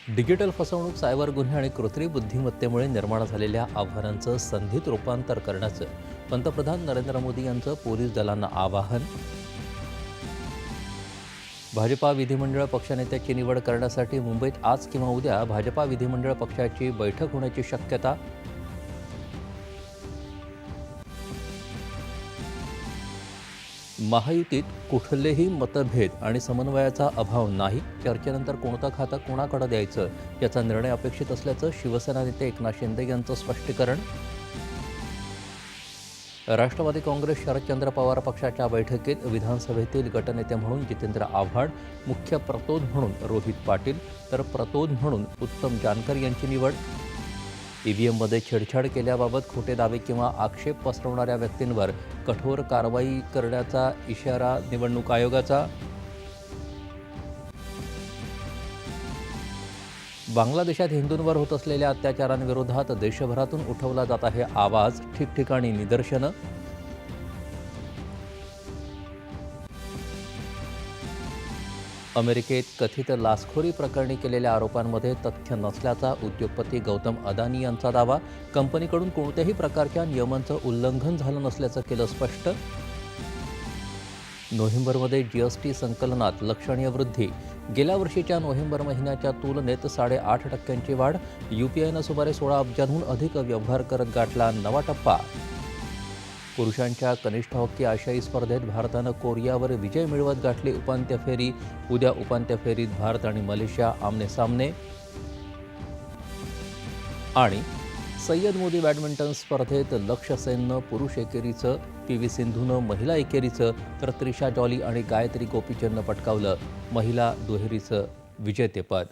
Digital फसवणूक, cyber गुन्हे आणि कृत्रिम बुद्धिमत्तेमुळे निर्माण झालेल्या आव्हानांचं संधीत रूपांतर करण्याचं पंतप्रधान नरेंद्र मोदी यांचं पोलीस दलांना आवाहन. भाजपा विधिमंडळ पक्षनेत्याची निवड करण्यासाठी मुंबईत आज किंवा उद्या भाजपा विधिमंडळ पक्षाची बैठक होण्याची शक्यता. महायुतीत कुठलेही मतभेद आणि समन्वयाचा अभाव नाही. चर्चेनंतर कोणतं खातं कोणाकडे द्यायचं याचा निर्णय अपेक्षित असल्याचं शिवसेना नेते एकनाथ शिंदे यांचं स्पष्टीकरण. राष्ट्रवादी काँग्रेस शरदचंद्र पवार पक्षाच्या बैठकीत विधानसभेतील गटनेते म्हणून जितेंद्र आव्हाड, मुख्य प्रतोद म्हणून रोहित पाटील तर प्रतोद म्हणून उत्तम जानकर यांची निवड. ईव्हीएममध्ये छेडछाड केल्याबाबत खोटे दावे किंवा आक्षेप पसरवणाऱ्या व्यक्तींवर कठोर कारवाई करण्याचा इशारा निवडणूक आयोगाचा. बांगलादेशात हिंदूंवर होत असलेल्या अत्याचारांविरोधात देशभरातून उठवला जात आहे आवाज, ठिकठिकाणी निदर्शनं. अमेरिकेत कथित लाचखोरी प्रकरणी केलेल्या आरोपांमध्ये तथ्य नसल्याचा उद्योगपती गौतम अदानी यांचा दावा. कंपनीकडून कोणत्याही प्रकारच्या नियमांचं उल्लंघन झालं नसल्याचं केलं स्पष्ट. नोव्हेंबरमध्ये जीएसटी संकलनात लक्षणीय वृद्धी. गेल्या वर्षीच्या नोव्हेंबर महिन्याच्या तुलनेत 8.5% वाढ. यूपीआयनं सुमारे 16 अब्जांहून अधिक व्यवहार करत गाठला नवा टप्पा. पुरुषांच्या कनिष्ठ हॉकी आशियाई स्पर्धेत भारतानं कोरियावर विजय मिळवत गाठली उपांत्य फेरी. उद्या उपांत्य फेरीत भारत आणि मलेशिया आमने-सामने. आणि सय्यद मोदी बॅडमिंटन स्पर्धेत लक्ष्य सेननं पुरुष एकेरीचं, पी.व्ही. सिंधूनं महिला एकेरीचं तर त्रिशा जॉली आणि गायत्री गोपीचंदनं पटकावलं महिला दुहेरीचं विजेतेपद.